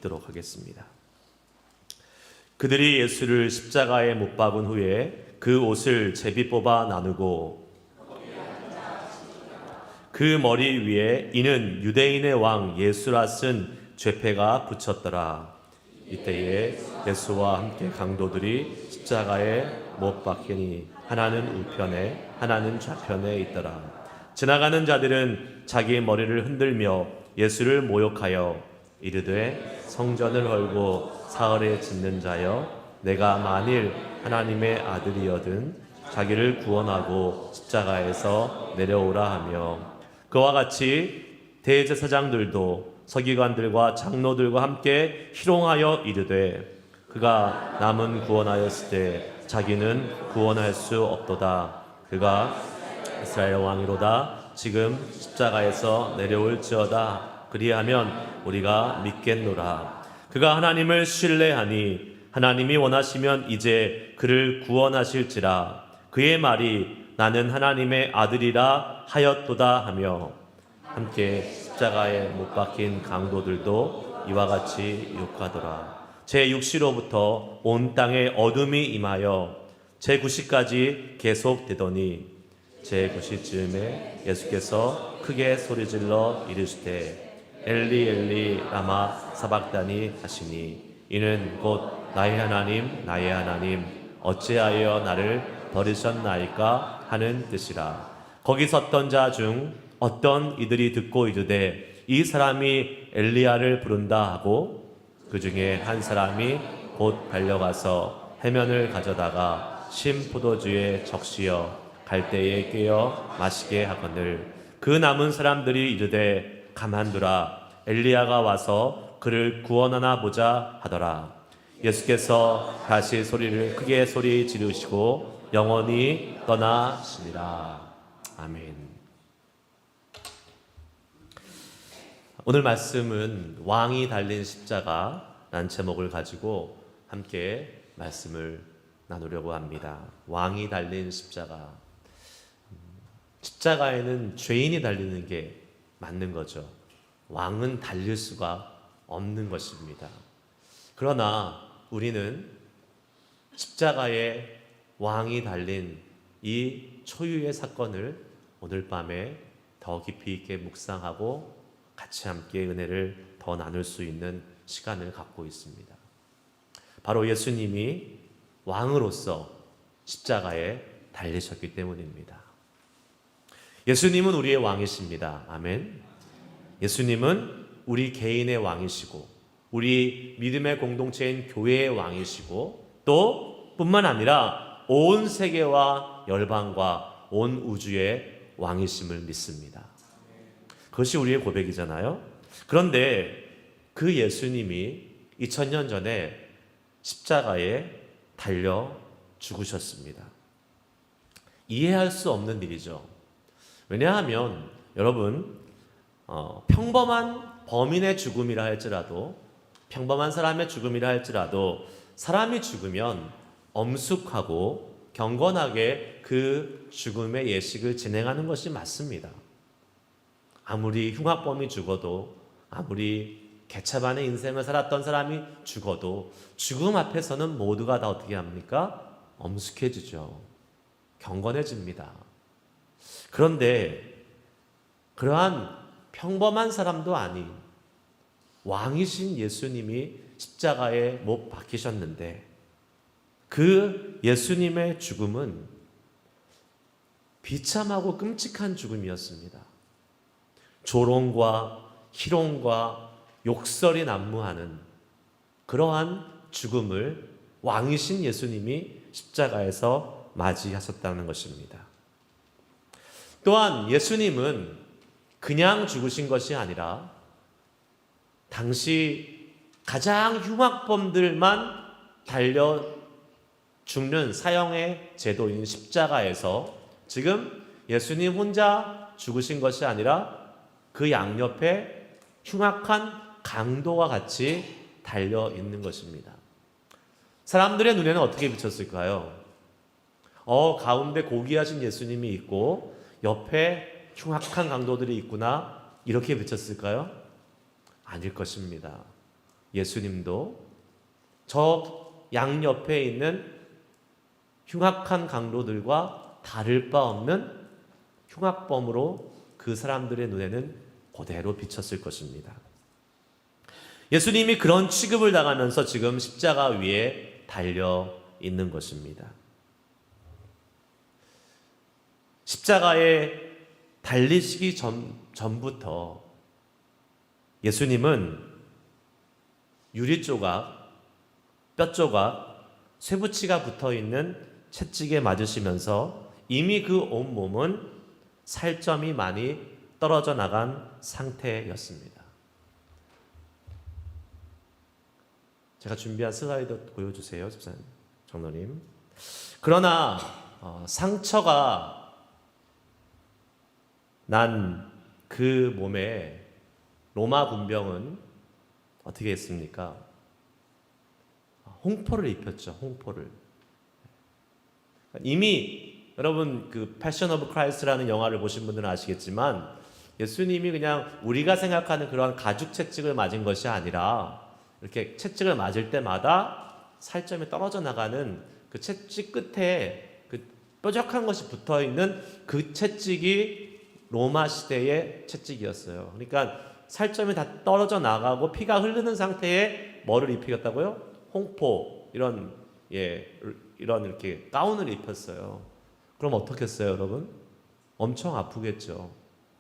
도록 하겠습니다. 그들이 예수를 십자가에 못 박은 후에 그 옷을 제비 뽑아 나누고 그 머리 위에 이는 유대인의 왕 예수라 쓴 죄패가 붙였더라. 이때에 예수와 함께 강도들이 십자가에 못 박히니 하나는 우편에 하나는 좌편에 있더라. 지나가는 자들은 자기 머리를 흔들며 예수를 모욕하여 이르되 성전을 헐고 사흘에 짓는 자여, 내가 만일 하나님의 아들이여든 자기를 구원하고 십자가에서 내려오라 하며, 그와 같이 대제사장들도 서기관들과 장로들과 함께 희롱하여 이르되 그가 남은 구원하였을 때 자기는 구원할 수 없도다. 그가 이스라엘 왕이로다. 지금 십자가에서 내려올지어다. 그리하면 우리가 믿겠노라. 그가 하나님을 신뢰하니 하나님이 원하시면 이제 그를 구원하실지라. 그의 말이 나는 하나님의 아들이라 하였도다 하며, 함께 십자가에 못 박힌 강도들도 이와 같이 욕하더라. 제6시로부터 온 땅에 어둠이 임하여 제9시까지 계속되더니 제9시쯤에 예수께서 크게 소리질러 이르시되 엘리 엘리 라마 사박다니 하시니, 이는 곧 나의 하나님 나의 하나님 어찌하여 나를 버리셨나이까 하는 뜻이라. 거기 섰던 자 중 어떤 이들이 듣고 이르되 이 사람이 엘리야를 부른다 하고, 그 중에 한 사람이 곧 달려가서 해면을 가져다가 심포도주에 적시어 갈대에 꿰어 마시게 하거늘, 그 남은 사람들이 이르되 가만두라, 엘리야가 와서 그를 구원하나 보자 하더라. 예수께서 다시 소리를 크게 소리 지르시고 영원히 떠나시니라. 아멘. 오늘 말씀은 왕이 달린 십자가라는 제목을 가지고 함께 말씀을 나누려고 합니다. 왕이 달린 십자가. 십자가에는 죄인이 달리는 게 맞는 거죠. 왕은 달릴 수가 없는 것입니다. 그러나 우리는 십자가에 왕이 달린 이 초유의 사건을 오늘 밤에 더 깊이 있게 묵상하고 같이 함께 은혜를 더 나눌 수 있는 시간을 갖고 있습니다. 바로 예수님이 왕으로서 십자가에 달리셨기 때문입니다. 예수님은 우리의 왕이십니다. 아멘. 예수님은 우리 개인의 왕이시고 우리 믿음의 공동체인 교회의 왕이시고, 또 뿐만 아니라 온 세계와 열방과 온 우주의 왕이심을 믿습니다. 그것이 우리의 고백이잖아요. 그런데 그 예수님이 2000년 전에 십자가에 달려 죽으셨습니다. 이해할 수 없는 일이죠. 왜냐하면 여러분, 평범한 범인의 죽음이라 할지라도, 평범한 사람의 죽음이라 할지라도 사람이 죽으면 엄숙하고 경건하게 그 죽음의 예식을 진행하는 것이 맞습니다. 아무리 흉악범이 죽어도, 아무리 개차반의 인생을 살았던 사람이 죽어도 죽음 앞에서는 모두가 다 어떻게 합니까? 엄숙해지죠. 경건해집니다. 그런데 그러한 평범한 사람도 아닌 왕이신 예수님이 십자가에 못 박히셨는데, 그 예수님의 죽음은 비참하고 끔찍한 죽음이었습니다. 조롱과 희롱과 욕설이 난무하는 그러한 죽음을 왕이신 예수님이 십자가에서 맞이하셨다는 것입니다. 또한 예수님은 그냥 죽으신 것이 아니라 당시 가장 흉악범들만 달려 죽는 사형의 제도인 십자가에서 지금 예수님 혼자 죽으신 것이 아니라 그 양옆에 흉악한 강도와 같이 달려 있는 것입니다. 사람들의 눈에는 어떻게 비쳤을까요? 가운데 고귀하신 예수님이 있고 옆에 흉악한 강도들이 있구나, 이렇게 비쳤을까요? 아닐 것입니다. 예수님도 저 양옆에 있는 흉악한 강도들과 다를 바 없는 흉악범으로 그 사람들의 눈에는 그대로 비쳤을 것입니다. 예수님이 그런 취급을 당하면서 지금 십자가 위에 달려 있는 것입니다. 십자가에 달리시기 전부터 예수님은 유리 조각, 뼈 조각, 쇠붙이가 붙어 있는 채찍에 맞으시면서 이미 그 온몸은 살점이 많이 떨어져 나간 상태였습니다. 제가 준비한 슬라이드 보여주세요, 집사님, 장로님. 그러나 상처가 난 그 몸에 로마 군병은 어떻게 했습니까? 홍포를 입혔죠. 홍포를. 이미 여러분 그 패션 오브 크라이스트라는 영화를 보신 분들은 아시겠지만 예수님이 그냥 우리가 생각하는 그런 가죽 채찍을 맞은 것이 아니라 이렇게 채찍을 맞을 때마다 살점이 떨어져 나가는 그 채찍 끝에 그 뾰족한 것이 붙어 있는 그 채찍이 로마 시대의 채찍이었어요. 그러니까 살점이 다 떨어져 나가고 피가 흐르는 상태에 뭐를 입히겠다고요? 홍포 이런 이렇게 가운을 입혔어요. 그럼 어떻겠어요, 여러분? 엄청 아프겠죠.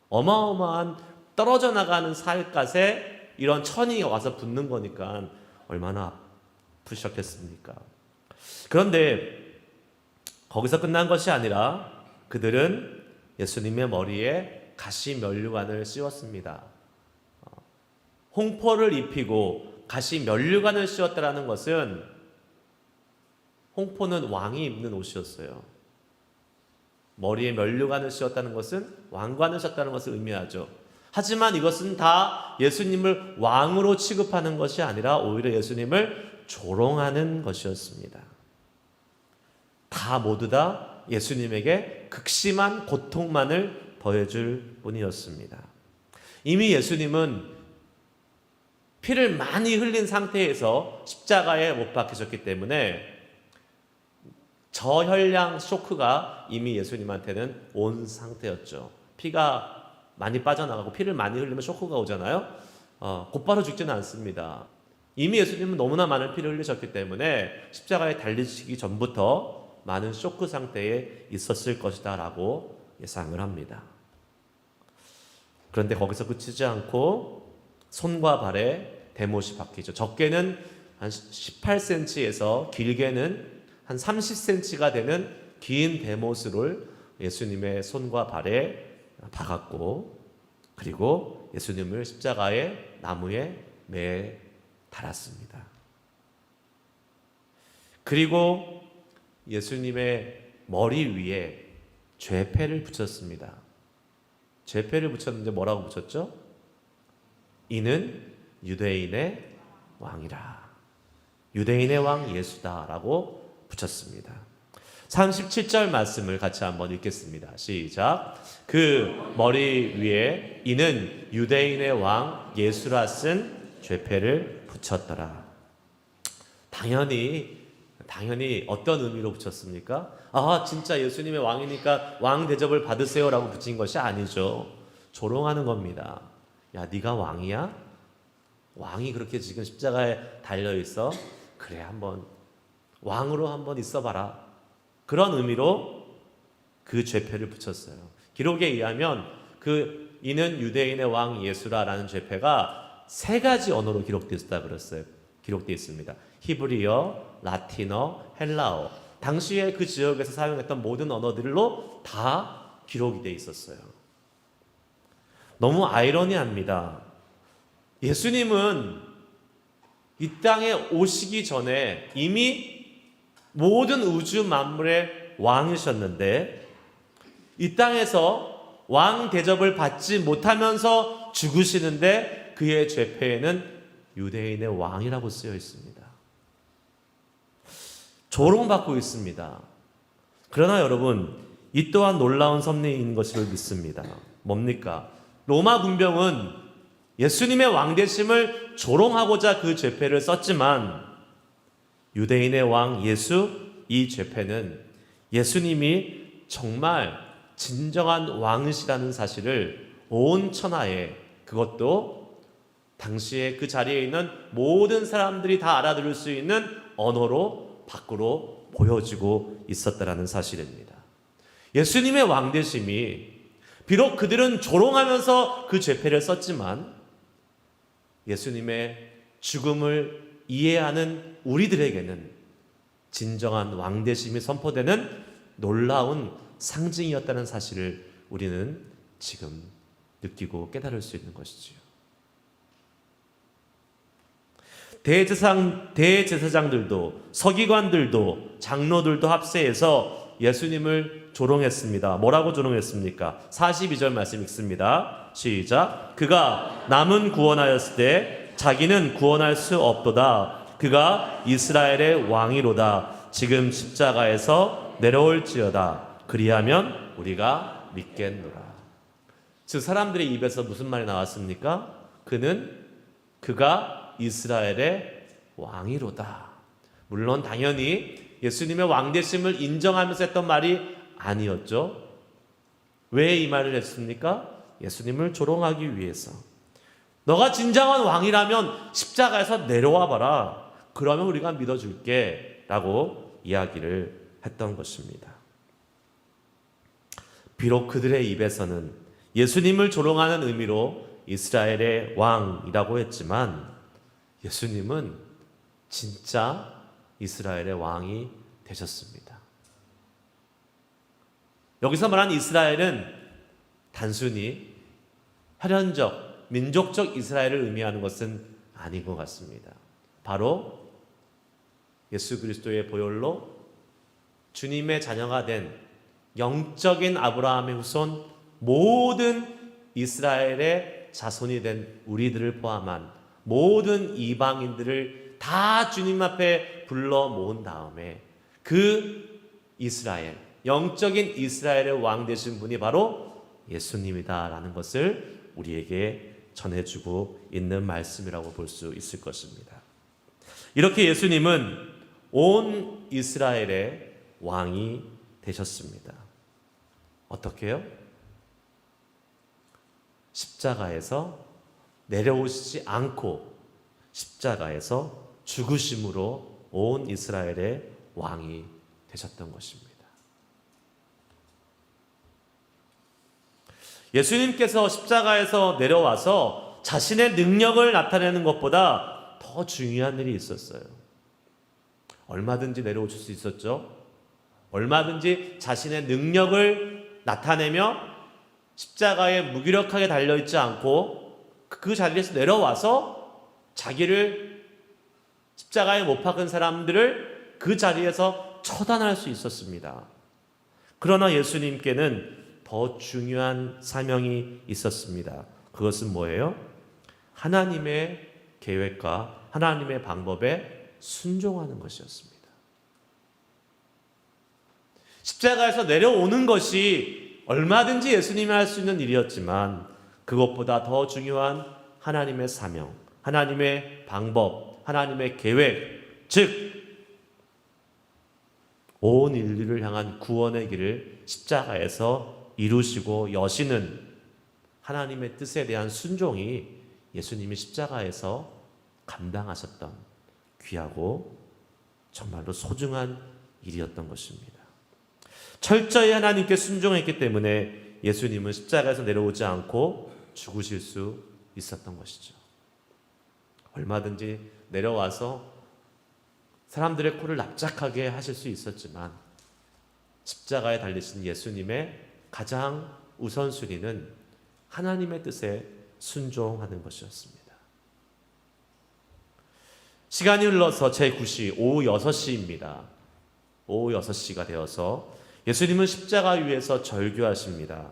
어마어마한 떨어져 나가는 살갗에 이런 천이 와서 붙는 거니까 얼마나 아프셨겠습니까? 그런데 거기서 끝난 것이 아니라 그들은 예수님의 머리에 가시 면류관을 씌웠습니다. 홍포를 입히고 가시 면류관을 씌웠다라는 것은 홍포는 왕이 입는 옷이었어요. 머리에 면류관을 씌웠다는 것은 왕관을 씌웠다는 것을 의미하죠. 하지만 이것은 다 예수님을 왕으로 취급하는 것이 아니라 오히려 예수님을 조롱하는 것이었습니다. 다 모두 다 예수님에게 극심한 고통만을 더해줄 뿐이었습니다. 이미 예수님은 피를 많이 흘린 상태에서 십자가에 못 박히셨기 때문에 저혈량 쇼크가 이미 예수님한테는 온 상태였죠. 피가 많이 빠져나가고 피를 많이 흘리면 쇼크가 오잖아요. 곧바로 죽지는 않습니다. 이미 예수님은 너무나 많은 피를 흘리셨기 때문에 십자가에 달리시기 전부터 많은 쇼크 상태에 있었을 것이다 라고 예상을 합니다. 그런데 거기서 그치지 않고 손과 발에 대못이 박히죠. 적게는 한 18cm에서 길게는 한 30cm가 되는 긴 대못을 예수님의 손과 발에 박았고, 그리고 예수님을 십자가의 나무에 매 달았습니다. 그리고 예수님의 머리 위에 죄패를 붙였습니다. 죄패를 붙였는데 뭐라고 붙였죠? 이는 유대인의 왕이라. 유대인의 왕 예수다라고 붙였습니다. 37절 말씀을 같이 한번 읽겠습니다. 시작. 그 머리 위에 이는 유대인의 왕 예수라 쓴 죄패를 붙였더라. 당연히 어떤 의미로 붙였습니까? 진짜 예수님의 왕이니까 왕 대접을 받으세요라고 붙인 것이 아니죠. 조롱하는 겁니다. 야, 네가 왕이야? 왕이 그렇게 지금 십자가에 달려 있어? 그래, 한번 왕으로 한번 있어봐라. 그런 의미로 그 죄패를 붙였어요. 기록에 의하면 그 이는 유대인의 왕 예수라라는 죄패가 3가지 언어로 기록되어 있습니다. 히브리어, 라틴어, 헬라어. 당시에 그 지역에서 사용했던 모든 언어들로 다 기록이 되어 있었어요. 너무 아이러니합니다. 예수님은 이 땅에 오시기 전에 이미 모든 우주 만물의 왕이셨는데 이 땅에서 왕 대접을 받지 못하면서 죽으시는데 그의 죄패에는 유대인의 왕이라고 쓰여 있습니다. 조롱받고 있습니다. 그러나 여러분, 이 또한 놀라운 섭리인 것을 믿습니다. 뭡니까? 로마 군병은 예수님의 왕되심을 조롱하고자 그 죄패를 썼지만 유대인의 왕 예수, 이 죄패는 예수님이 정말 진정한 왕이시라는 사실을 온 천하에, 그것도 당시에 그 자리에 있는 모든 사람들이 다 알아들을 수 있는 언어로 밖으로 보여지고 있었다라는 사실입니다. 예수님의 왕되심이 비록 그들은 조롱하면서 그 죄패를 썼지만 예수님의 죽음을 이해하는 우리들에게는 진정한 왕되심이 선포되는 놀라운 상징이었다는 사실을 우리는 지금 느끼고 깨달을 수 있는 것이지요. 대제사장들도 서기관들도 장로들도 합세해서 예수님을 조롱했습니다. 뭐라고 조롱했습니까? 42절 말씀 읽습니다. 시작. 그가 남은 구원하였을 때 자기는 구원할 수 없도다. 그가 이스라엘의 왕이로다. 지금 십자가에서 내려올지어다. 그리하면 우리가 믿겠노라. 즉 사람들의 입에서 무슨 말이 나왔습니까? 그가 이스라엘의 왕이로다. 물론 당연히 예수님의 왕되심을 인정하면서 했던 말이 아니었죠. 왜 이 말을 했습니까? 예수님을 조롱하기 위해서. 너가 진정한 왕이라면 십자가에서 내려와 봐라. 그러면 우리가 믿어줄게 라고 이야기를 했던 것입니다. 비록 그들의 입에서는 예수님을 조롱하는 의미로 이스라엘의 왕이라고 했지만 예수님은 진짜 이스라엘의 왕이 되셨습니다. 여기서 말하는 이스라엘은 단순히 혈연적, 민족적 이스라엘을 의미하는 것은 아닌 것 같습니다. 바로 예수 그리스도의 보혈로 주님의 자녀가 된 영적인 아브라함의 후손 모든 이스라엘의 자손이 된 우리들을 포함한 모든 이방인들을 다 주님 앞에 불러 모은 다음에 그 이스라엘, 영적인 이스라엘의 왕 되신 분이 바로 예수님이다라는 것을 우리에게 전해주고 있는 말씀이라고 볼 수 있을 것입니다. 이렇게 예수님은 온 이스라엘의 왕이 되셨습니다. 어떻게요? 십자가에서 내려오시지 않고 십자가에서 죽으심으로 온 이스라엘의 왕이 되셨던 것입니다. 예수님께서 십자가에서 내려와서 자신의 능력을 나타내는 것보다 더 중요한 일이 있었어요. 얼마든지 내려오실 수 있었죠. 얼마든지 자신의 능력을 나타내며 십자가에 무기력하게 달려있지 않고 그 자리에서 내려와서 자기를 십자가에 못 박은 사람들을 그 자리에서 처단할 수 있었습니다. 그러나 예수님께는 더 중요한 사명이 있었습니다. 그것은 뭐예요? 하나님의 계획과 하나님의 방법에 순종하는 것이었습니다. 십자가에서 내려오는 것이 얼마든지 예수님이 할 수 있는 일이었지만 그것보다 더 중요한 하나님의 사명, 하나님의 방법, 하나님의 계획, 즉 온 인류를 향한 구원의 길을 십자가에서 이루시고 여시는 하나님의 뜻에 대한 순종이 예수님이 십자가에서 감당하셨던 귀하고 정말로 소중한 일이었던 것입니다. 철저히 하나님께 순종했기 때문에 예수님은 십자가에서 내려오지 않고 죽으실 수 있었던 것이죠. 얼마든지 내려와서 사람들의 코를 납작하게 하실 수 있었지만 십자가에 달리신 예수님의 가장 우선순위는 하나님의 뜻에 순종하는 것이었습니다. 시간이 흘러서 제9시 오후 6시입니다. 오후 6시가 되어서 예수님은 십자가 위에서 절규하십니다.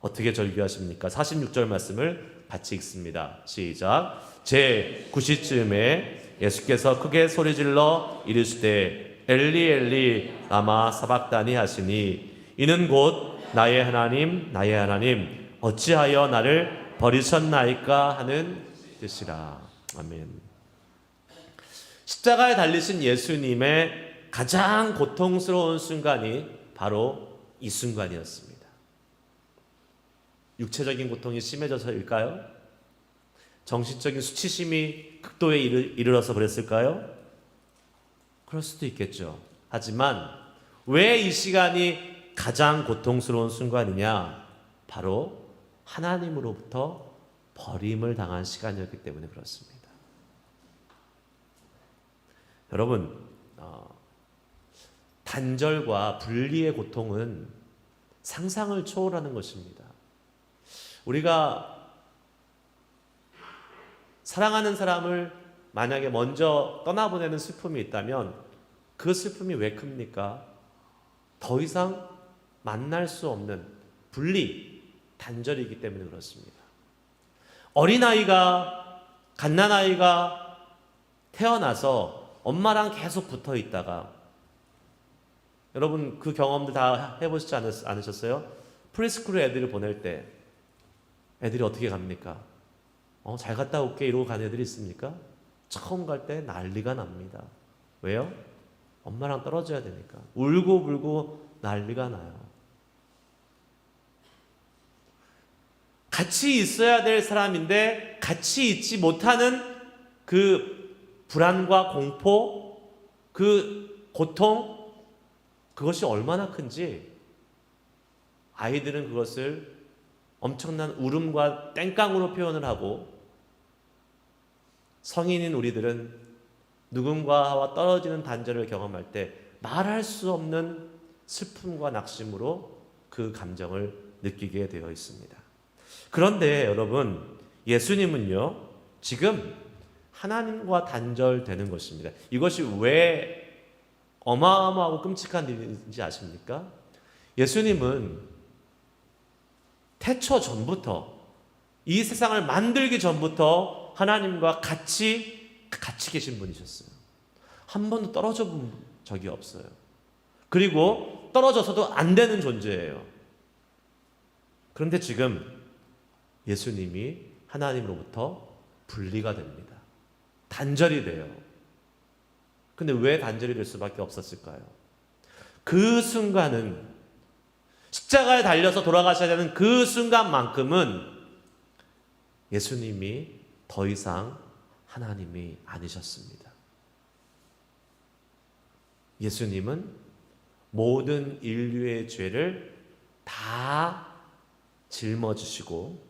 어떻게 절규하십니까? 46절 말씀을 같이 읽습니다. 시작. 제9시쯤에 예수께서 크게 소리질러 이르시되 엘리 엘리 라마 사박다니 하시니 이는 곧 나의 하나님 나의 하나님 어찌하여 나를 버리셨나이까 하는 뜻이라. 아멘. 십자가에 달리신 예수님의 가장 고통스러운 순간이 바로 이 순간이었습니다. 육체적인 고통이 심해져서일까요? 정신적인 수치심이 극도에 이르러서 그랬을까요? 그럴 수도 있겠죠. 하지만 왜 이 시간이 가장 고통스러운 순간이냐? 바로 하나님으로부터 버림을 당한 시간이었기 때문에 그렇습니다. 여러분, 단절과 분리의 고통은 상상을 초월하는 것입니다. 우리가 사랑하는 사람을 만약에 먼저 떠나보내는 슬픔이 있다면 그 슬픔이 왜 큽니까? 더 이상 만날 수 없는 분리, 단절이기 때문에 그렇습니다. 어린아이가, 갓난아이가 태어나서 엄마랑 계속 붙어 있다가, 여러분 그 경험들 다 해보시지 않으셨어요? 프리스쿨 애들을 보낼 때 애들이 어떻게 갑니까? 잘 갔다 올게 이러고 가는 애들이 있습니까? 처음 갈 때 난리가 납니다. 왜요? 엄마랑 떨어져야 되니까. 울고 불고 난리가 나요. 같이 있어야 될 사람인데 같이 있지 못하는 그 불안과 공포, 그 고통, 그것이 얼마나 큰지 아이들은 그것을 엄청난 울음과 땡깡으로 표현을 하고, 성인인 우리들은 누군가와 떨어지는 단절을 경험할 때 말할 수 없는 슬픔과 낙심으로 그 감정을 느끼게 되어 있습니다. 그런데 여러분, 예수님은요, 지금 하나님과 단절되는 것입니다. 이것이 왜 어마어마하고 끔찍한 일인지 아십니까? 예수님은 태초 전부터, 이 세상을 만들기 전부터 하나님과 같이 계신 분이셨어요. 한 번도 떨어져 본 적이 없어요. 그리고 떨어져서도 안 되는 존재예요. 그런데 지금 예수님이 하나님으로부터 분리가 됩니다. 단절이 돼요. 근데 왜 단절이 될 수밖에 없었을까요? 그 순간은, 십자가에 달려서 돌아가셔야 되는 그 순간만큼은 예수님이 더 이상 하나님이 아니셨습니다. 예수님은 모든 인류의 죄를 다 짊어지시고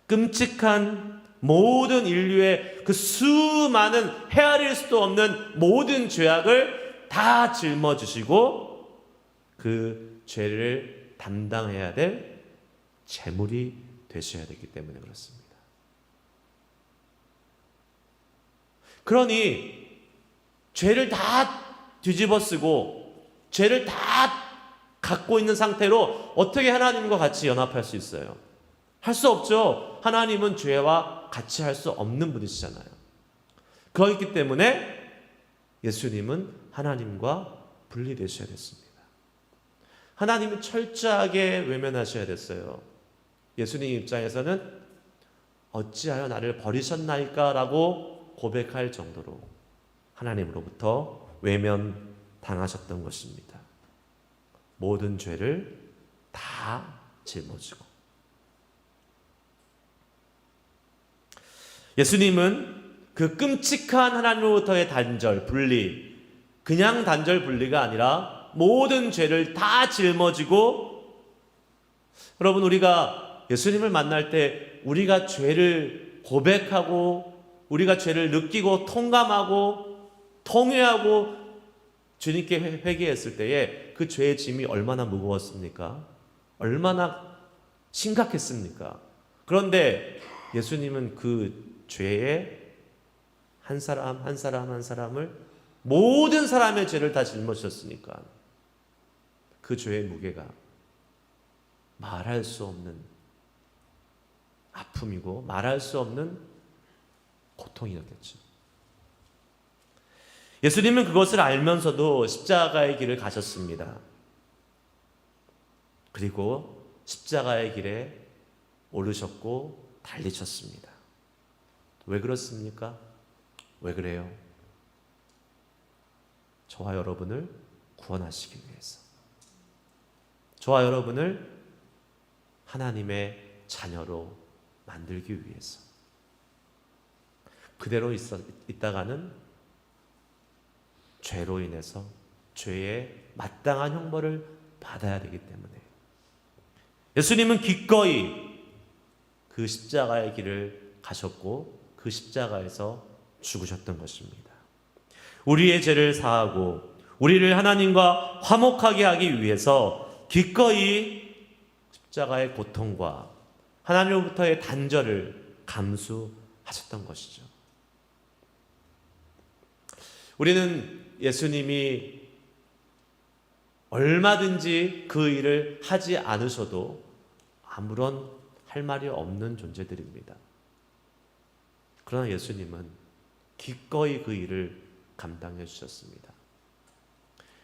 끔찍한 모든 인류의 그 수많은 헤아릴 수도 없는 모든 죄악을 다 짊어지시고 그 죄를 담당해야 될 제물이 되셔야 되기 때문에 그렇습니다. 그러니 죄를 다 뒤집어 쓰고 죄를 다 갖고 있는 상태로 어떻게 하나님과 같이 연합할 수 있어요? 할 수 없죠. 하나님은 죄와 같이 할 수 없는 분이시잖아요. 그렇기 때문에 예수님은 하나님과 분리되셔야 됐습니다. 하나님은 철저하게 외면하셔야 됐어요. 예수님 입장에서는 어찌하여 나를 버리셨나이까 라고 고백할 정도로 하나님으로부터 외면당하셨던 것입니다. 모든 죄를 다 짊어지고. 예수님은 그 끔찍한 하나님으로부터의 단절, 분리, 그냥 단절 분리가 아니라 모든 죄를 다 짊어지고, 여러분 우리가 예수님을 만날 때 우리가 죄를 고백하고 우리가 죄를 느끼고 통감하고 통회하고 주님께 회개했을 때에 그 죄의 짐이 얼마나 무거웠습니까? 얼마나 심각했습니까? 그런데 예수님은 그 죄의 한 사람 한 사람 한 사람을, 모든 사람의 죄를 다 짊어지셨으니까 그 죄의 무게가 말할 수 없는 아픔이고 말할 수 없는 고통이었겠죠. 예수님은 그것을 알면서도 십자가의 길을 가셨습니다. 그리고 십자가의 길에 오르셨고 달리셨습니다. 왜 그렇습니까? 왜 그래요? 저와 여러분을 구원하시기 위해서, 저와 여러분을 하나님의 자녀로 만들기 위해서. 그대로 있다가는 죄로 인해서 죄의 마땅한 형벌을 받아야 되기 때문에 예수님은 기꺼이 그 십자가의 길을 가셨고 그 십자가에서 죽으셨던 것입니다. 우리의 죄를 사하고 우리를 하나님과 화목하게 하기 위해서 기꺼이 십자가의 고통과 하나님으로부터의 단절을 감수하셨던 것이죠. 우리는 예수님이 얼마든지 그 일을 하지 않으셔도 아무런 할 말이 없는 존재들입니다. 그러나 예수님은 기꺼이 그 일을 감당해 주셨습니다.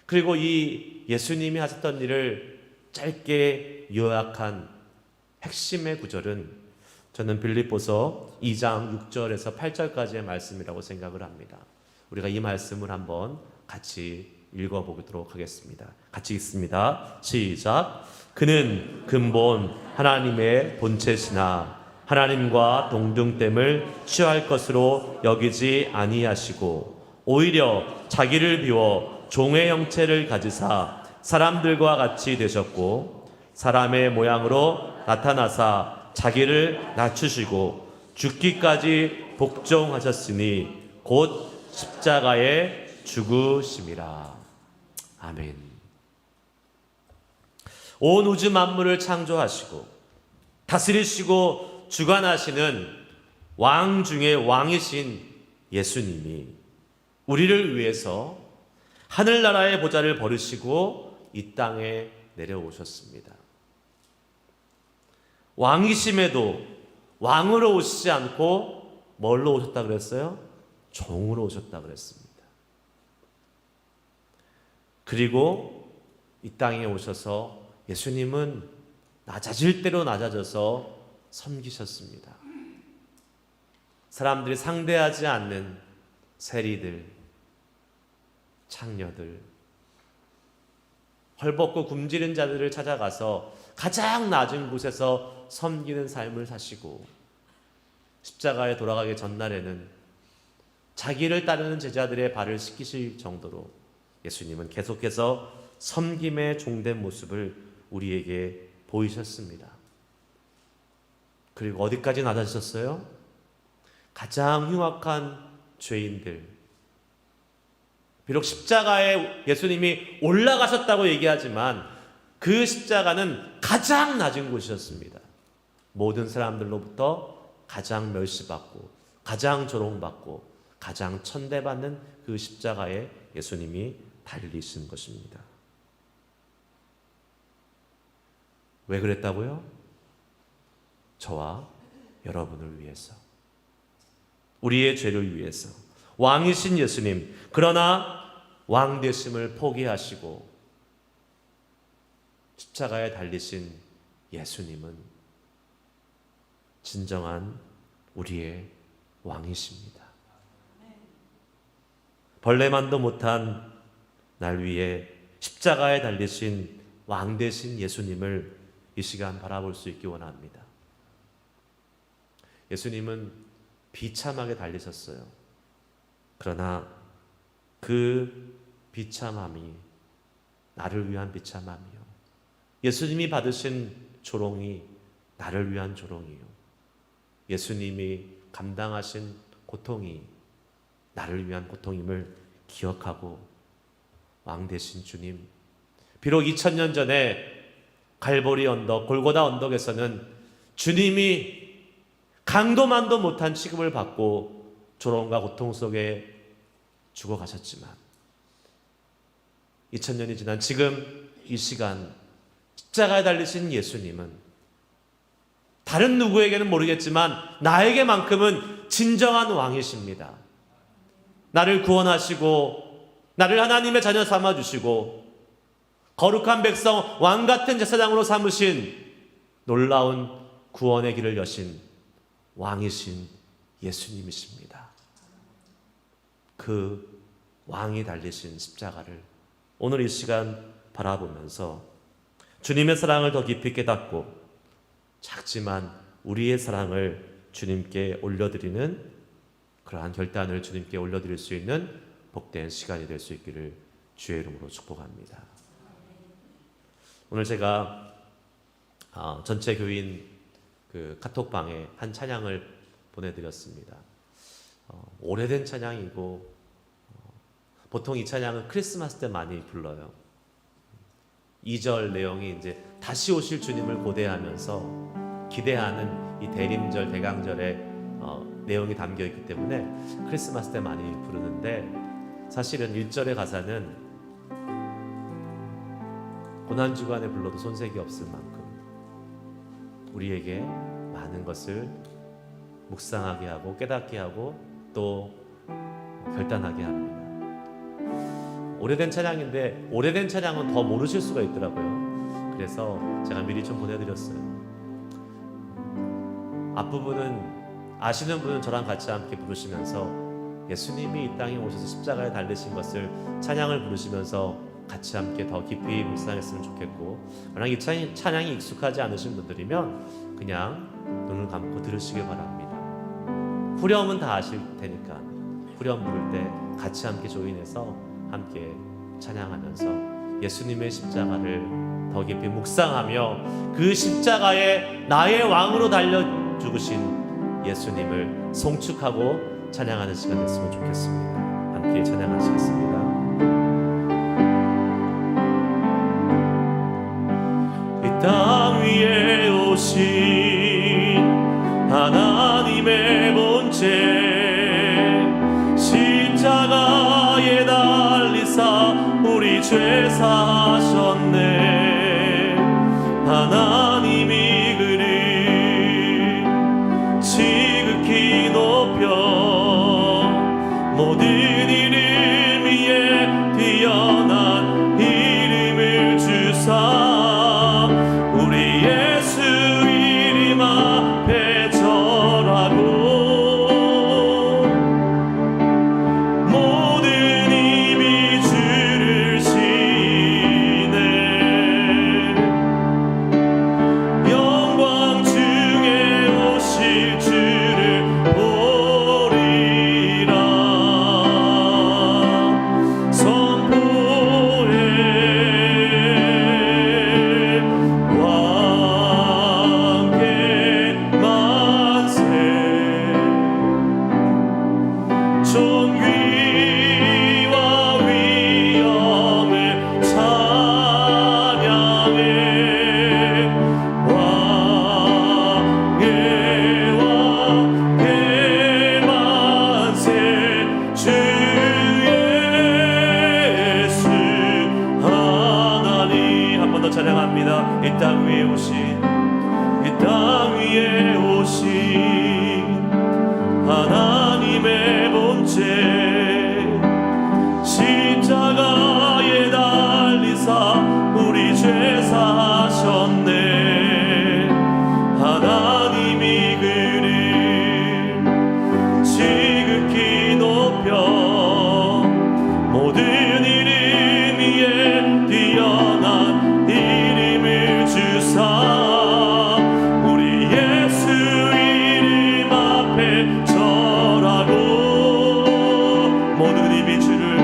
그리고 이 예수님이 하셨던 일을 짧게 요약한 핵심의 구절은 저는 빌립보서 2장 6절에서 8절까지의 말씀이라고 생각을 합니다. 우리가 이 말씀을 한번 같이 읽어보도록 하겠습니다. 같이 읽습니다. 시작. 그는 근본 하나님의 본체시나 하나님과 동등됨을 취할 것으로 여기지 아니하시고 오히려 자기를 비워 종의 형체를 가지사 사람들과 같이 되셨고 사람의 모양으로 나타나사 자기를 낮추시고 죽기까지 복종하셨으니 곧 십자가에 죽으심이라. 아멘. 온 우주 만물을 창조하시고 다스리시고 주관하시는 왕 중에 왕이신 예수님이 우리를 위해서 하늘나라의 보좌를 버리시고 이 땅에 내려오셨습니다. 왕이심에도 왕으로 오시지 않고 뭘로 오셨다 그랬어요? 종으로 오셨다 그랬습니다. 그리고 이 땅에 오셔서 예수님은 낮아질 대로 낮아져서 섬기셨습니다. 사람들이 상대하지 않는 세리들, 창녀들, 헐벗고 굶주린 자들을 찾아가서 가장 낮은 곳에서 섬기는 삶을 사시고 십자가에 돌아가기 전날에는 자기를 따르는 제자들의 발을 씻기실 정도로 예수님은 계속해서 섬김의 종된 모습을 우리에게 보이셨습니다. 그리고 어디까지 낮아지셨어요? 가장 흉악한 죄인들, 비록 십자가에 예수님이 올라가셨다고 얘기하지만 그 십자가는 가장 낮은 곳이었습니다. 모든 사람들로부터 가장 멸시받고 가장 조롱받고 가장 천대받는 그 십자가에 예수님이 달리신 것입니다. 왜 그랬다고요? 저와 여러분을 위해서, 우리의 죄를 위해서. 왕이신 예수님, 그러나 왕 되심을 포기하시고 십자가에 달리신 예수님은 진정한 우리의 왕이십니다. 벌레만도 못한 날 위에 십자가에 달리신 왕 되신 예수님을 이 시간 바라볼 수 있기 원합니다. 예수님은 비참하게 달리셨어요. 그러나 그 비참함이 나를 위한 비참함이요, 예수님이 받으신 조롱이 나를 위한 조롱이요, 예수님이 감당하신 고통이 나를 위한 고통임을 기억하고 왕 되신 주님, 비록 2000년 전에 갈보리 언덕, 골고다 언덕에서는 주님이 강도만도 못한 취급을 받고 조롱과 고통 속에 죽어가셨지만 2000년이 지난 지금 이 시간 십자가에 달리신 예수님은 다른 누구에게는 모르겠지만 나에게만큼은 진정한 왕이십니다. 나를 구원하시고 나를 하나님의 자녀 삼아주시고 거룩한 백성 왕같은 제사장으로 삼으신 놀라운 구원의 길을 여신 왕이신 예수님이십니다. 그 왕이 달리신 십자가를 오늘 이 시간 바라보면서 주님의 사랑을 더 깊이 깨닫고 작지만 우리의 사랑을 주님께 올려드리는 그러한 결단을 주님께 올려드릴 수 있는 복된 시간이 될 수 있기를 주의 이름으로 축복합니다. 오늘 제가 전체 교인 그 카톡방에 한 찬양을 보내드렸습니다. 오래된 찬양이고 보통 이 찬양은 크리스마스 때 많이 불러요. 2절 내용이 이제 다시 오실 주님을 고대하면서 기대하는 이 대림절 대강절의 내용이 담겨 있기 때문에 크리스마스 때 많이 부르는데, 사실은 1절의 가사는 고난주간에 불러도 손색이 없을 만큼 우리에게 많은 것을 묵상하게 하고 깨닫게 하고 또 결단하게 합니다. 오래된 찬양인데 오래된 찬양은 더 모르실 수가 있더라고요. 그래서 제가 미리 좀 보내드렸어요. 앞부분은 아시는 분은 저랑 같이 함께 부르시면서 예수님이 이 땅에 오셔서 십자가에 달리신 것을 찬양을 부르시면서 같이 함께 더 깊이 묵상했으면 좋겠고, 만약 이 찬양이 익숙하지 않으신 분들이면 그냥 눈을 감고 들으시길 바랍니다. 후렴은 다 아실 테니까 후렴 부를 때 같이 함께 조인해서 함께 찬양하면서 예수님의 십자가를 더 깊이 묵상하며 그 십자가에 나의 왕으로 달려 죽으신 예수님을 송축하고 찬양하는 시간 됐으면 좋겠습니다. 함께 찬양하시겠습니다. 이 땅 위에 오신 하나님의 본체 십자가에 달리사 우리 죄 사하셨네. 하나님이 그를 지극히 높여 모든 이름 위에 뛰어난 이름을 주사 우리 예수 이름 앞에 절하고 찬양합니다. 이 땅 위에 오신 하나님의 본체 십자가에 달리사 우리 죄 사하셨네. 하나님이 그를 지극히 높여 모든 이름 위에 뛰어난 이름을 주사 우리 예수 이름 앞에 절하고 모든 입이 주를